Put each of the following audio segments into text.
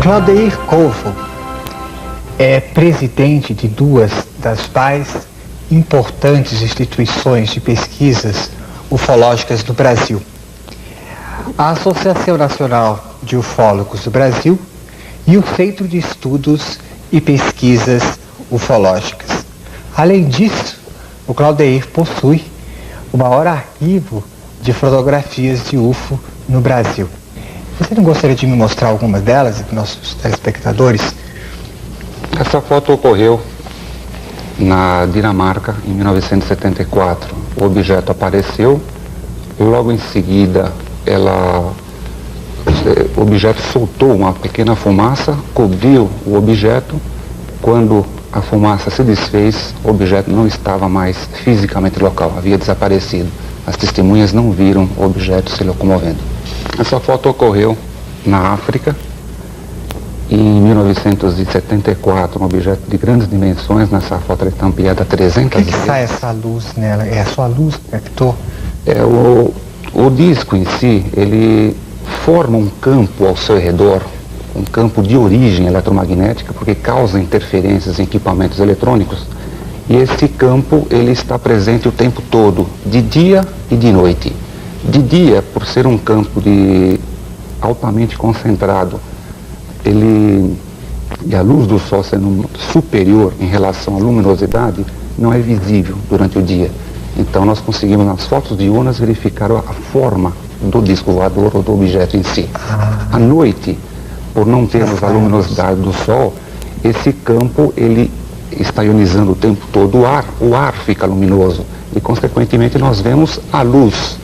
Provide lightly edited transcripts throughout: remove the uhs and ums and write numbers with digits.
Claudeir Corvo é presidente de duas das mais importantes instituições de pesquisas ufológicas do Brasil: a Associação Nacional de Ufólogos do Brasil e o Centro de Estudos e Pesquisas Ufológicas. Além disso, o Claudeir possui o maior arquivo de fotografias de UFO no Brasil. Você não gostaria de me mostrar algumas delas para nossos telespectadores? Essa foto ocorreu na Dinamarca em 1974. O objeto apareceu, logo em seguida o objeto soltou uma pequena fumaça, cobriu o objeto. Quando a fumaça se desfez, o objeto não estava mais fisicamente local, havia desaparecido. As testemunhas não viram o objeto se locomovendo. Essa foto ocorreu na África em 1974, um objeto de grandes dimensões. Nessa foto ele está ampliada 300 vezes. O que sai essa luz nela? É a sua luz que captou? O disco em si, ele forma um campo ao seu redor, um campo de origem eletromagnética, porque causa interferências em equipamentos eletrônicos, e esse campo ele está presente o tempo todo, de dia e de noite. De dia, por ser um campo altamente concentrado, e a luz do Sol sendo superior em relação à luminosidade, não é visível durante o dia. Então nós conseguimos nas fotos diurnas verificar a forma do disco voador ou do objeto em si. À noite, por não termos a luminosidade do Sol, esse campo ele está ionizando o tempo todo o ar fica luminoso e consequentemente nós vemos a luz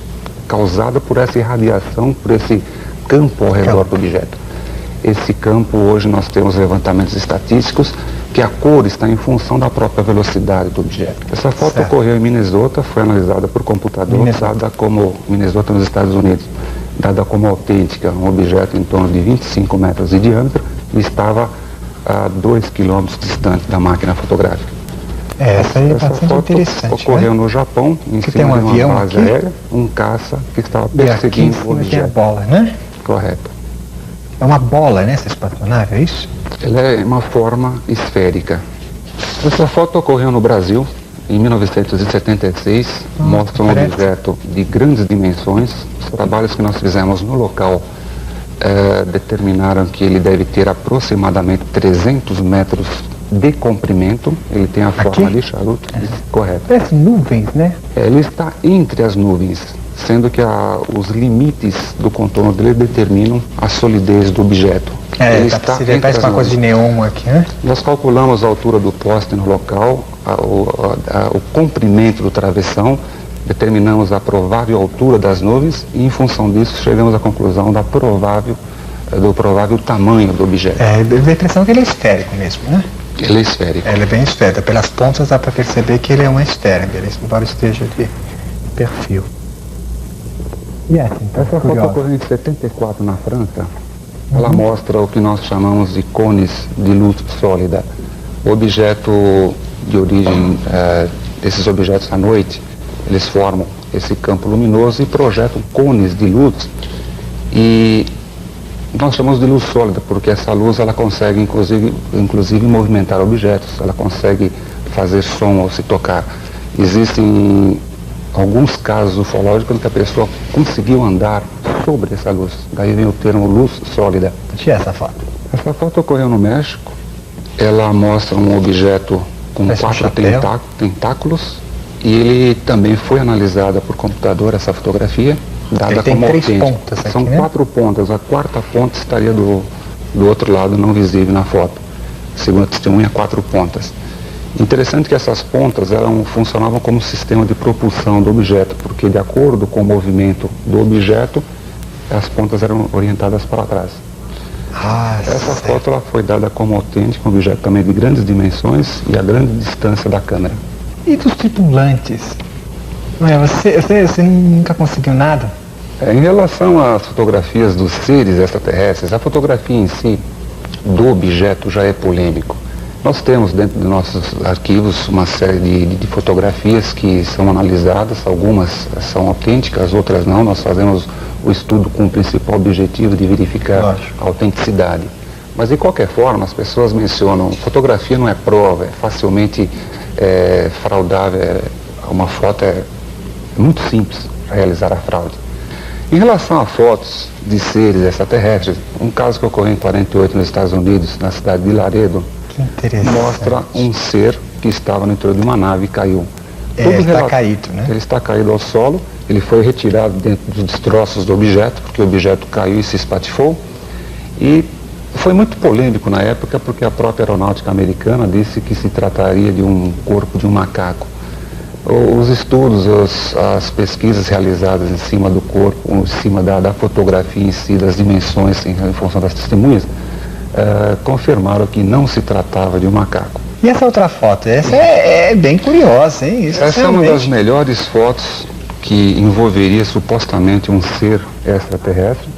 causada por essa irradiação, por esse campo ao redor do objeto. Esse campo, hoje nós temos levantamentos estatísticos que a cor está em função da própria velocidade do objeto. Essa foto ocorreu em Minnesota, foi analisada por computador, dada como Minnesota, nos Estados Unidos, dada como autêntica, um objeto em torno de 25 metros de diâmetro e estava a 2 quilômetros distante da máquina fotográfica. Essa aí é bastante foto interessante, ocorreu, né? No Japão, em que cima tem um de uma avião base aqui? aérea, um caça que estava E aqui em perseguindo o cima tem a objeto. bola, né? Correto. É uma bola, né, essa espaçonave, é isso? Ela é uma forma esférica. Essa foto ocorreu no Brasil, em 1976, mostra um objeto de grandes dimensões. Os trabalhos que nós fizemos no local determinaram que ele deve ter aproximadamente 300 metros de comprimento. Ele tem a forma de charuto. Correto. Parece nuvens, né? Ele está entre as nuvens, sendo que os limites do contorno dele determinam a solidez do objeto. Ele está entre parece uma coisa de neon aqui, né? Nós calculamos a altura do poste no local, o comprimento do travessão, determinamos a provável altura das nuvens e, em função disso, chegamos à conclusão do provável tamanho do objeto. Dá a impressão que ele é esférico mesmo, né? Ele é esférico. Ele é bem esférico. Pelas pontas dá para perceber que ele é uma esfera, embora esteja de perfil. Essa foto ocorreu em 74 na França. Ela mostra o que nós chamamos de cones de luz sólida. O objeto de origem desses objetos à noite, eles formam esse campo luminoso e projetam cones de luz. E nós chamamos de luz sólida porque essa luz ela consegue inclusive movimentar objetos, ela consegue fazer som ao se tocar. Existem alguns casos ufológicos em que a pessoa conseguiu andar sobre essa luz. Daí vem o termo luz sólida. Tira essa foto. Essa foto ocorreu no México. Ela mostra um objeto com 4 tentáculos e ele também foi analisada por computador, essa fotografia, dada ele tem como 3 autêntica. pontas aqui, São né? 4 pontas. A 4ª ponta estaria do outro lado, não visível na foto. Segundo a testemunha, 4 pontas. Interessante que essas pontas funcionavam como sistema de propulsão do objeto, porque de acordo com o movimento do objeto, as pontas eram orientadas para trás. Essa foto ela foi dada como autêntica, um objeto também de grandes dimensões e a grande distância da câmera. E dos tripulantes? Você nunca conseguiu nada? Em relação às fotografias dos seres extraterrestres, a fotografia em si do objeto já é polêmico. Nós temos dentro de nossos arquivos uma série de fotografias que são analisadas, algumas são autênticas, outras não. Nós fazemos o estudo com o principal objetivo de verificar a autenticidade. Mas de qualquer forma, as pessoas mencionam, fotografia não é prova, é facilmente fraudável, uma foto é muito simples para realizar a fraude. Em relação a fotos de seres extraterrestres, um caso que ocorreu em 48 nos Estados Unidos, na cidade de Laredo, mostra um ser que estava no interior de uma nave e caiu. Está caído, né? Ele está caído ao solo, ele foi retirado dentro dos destroços do objeto, porque o objeto caiu e se espatifou. E foi muito polêmico na época, porque a própria aeronáutica americana disse que se trataria de um corpo de um macaco. Os estudos, as pesquisas realizadas em cima do corpo, em cima da fotografia em si, das dimensões em função das testemunhas, confirmaram que não se tratava de um macaco. E essa outra foto? Essa é bem curiosa, hein? Isso essa realmente é uma das melhores fotos que envolveria supostamente um ser extraterrestre,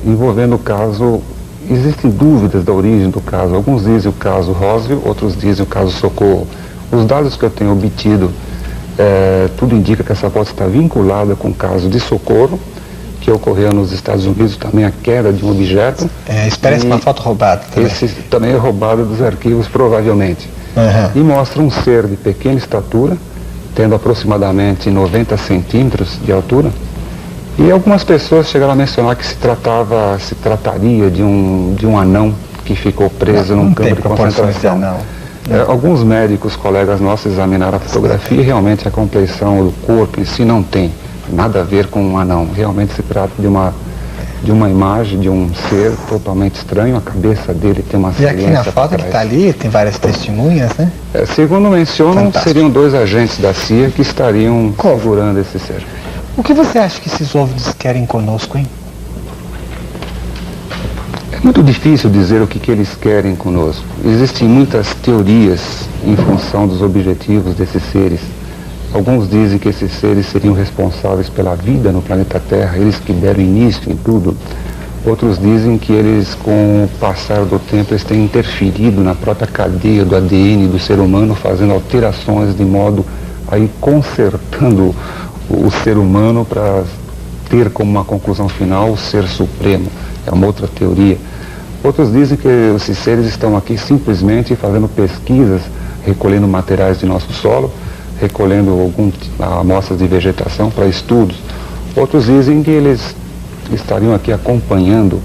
envolvendo o caso. Existem dúvidas da origem do caso. Alguns dizem o caso Roswell, outros dizem o caso Socorro. Os dados que eu tenho obtido, tudo indica que essa foto está vinculada com o caso de Socorro, que ocorreu nos Estados Unidos, também a queda de um objeto. Parece uma foto roubada também. Esse também é roubado dos arquivos, provavelmente. E mostra um ser de pequena estatura, tendo aproximadamente 90 centímetros de altura. E algumas pessoas chegaram a mencionar que se trataria de um anão que ficou preso num campo de concentração. Alguns médicos, colegas nossos, examinaram a fotografia e realmente a compleição do corpo em si não tem nada a ver com um anão. Realmente se trata de uma imagem de um ser totalmente estranho. A cabeça dele tem uma saliência. E aqui na foto que está ali, tem várias testemunhas, né? Segundo mencionam, seriam 2 agentes da CIA que estariam segurando esse ser. O que você acha que esses OVNIs querem conosco, hein? É muito difícil dizer o que eles querem conosco. Existem muitas teorias em função dos objetivos desses seres. Alguns dizem que esses seres seriam responsáveis pela vida no planeta Terra, eles que deram início em tudo. Outros dizem que eles, com o passar do tempo, eles têm interferido na própria cadeia do ADN do ser humano, fazendo alterações de modo a ir consertando o ser humano para ter como uma conclusão final o ser supremo. É uma outra teoria. Outros dizem que esses seres estão aqui simplesmente fazendo pesquisas, recolhendo materiais de nosso solo, recolhendo amostras de vegetação para estudos. Outros dizem que eles estariam aqui acompanhando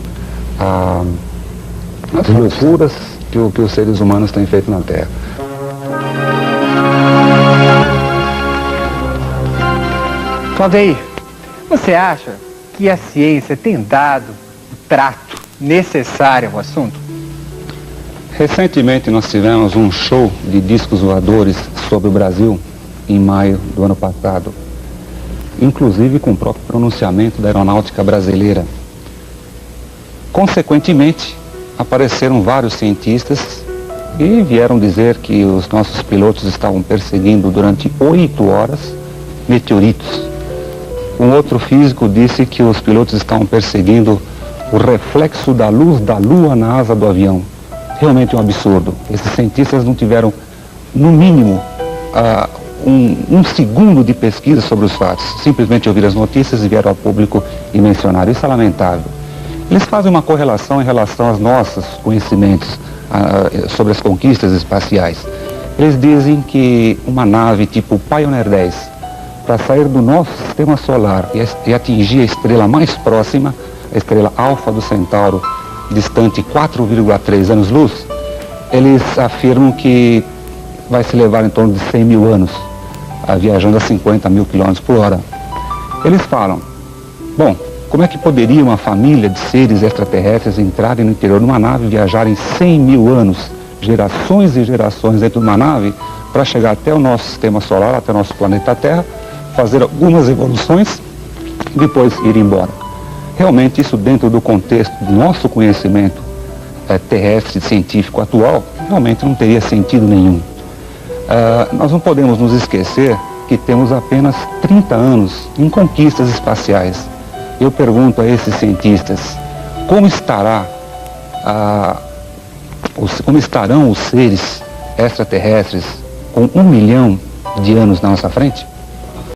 as loucuras que os seres humanos têm feito na Terra. Claudeir, você acha que a ciência tem dado o trato necessário ao assunto? Recentemente nós tivemos um show de discos voadores sobre o Brasil em maio do ano passado, inclusive com o próprio pronunciamento da aeronáutica brasileira. Consequentemente, apareceram vários cientistas e vieram dizer que os nossos pilotos estavam perseguindo durante 8 horas meteoritos. Um outro físico disse que os pilotos estavam perseguindo o reflexo da luz da lua na asa do avião. Realmente um absurdo. Esses cientistas não tiveram, no mínimo, um segundo de pesquisa sobre os fatos. Simplesmente ouviram as notícias e vieram ao público e mencionaram. Isso é lamentável. Eles fazem uma correlação em relação aos nossos conhecimentos sobre as conquistas espaciais. Eles dizem que uma nave tipo Pioneer 10, para sair do nosso sistema solar e atingir a estrela mais próxima, a estrela Alfa do Centauro, distante 4,3 anos-luz, eles afirmam que vai se levar em torno de 100 mil anos, viajando a 50 mil quilômetros por hora. Eles falam, bom, como é que poderia uma família de seres extraterrestres entrarem no interior de uma nave, viajarem 100 mil anos, gerações e gerações dentro de uma nave, para chegar até o nosso sistema solar, até o nosso planeta Terra, fazer algumas evoluções e depois ir embora? Realmente isso, dentro do contexto do nosso conhecimento terrestre científico atual, realmente não teria sentido nenhum. Nós não podemos nos esquecer que temos apenas 30 anos em conquistas espaciais. Eu pergunto a esses cientistas, como estarão os seres extraterrestres com 1 milhão de anos na nossa frente?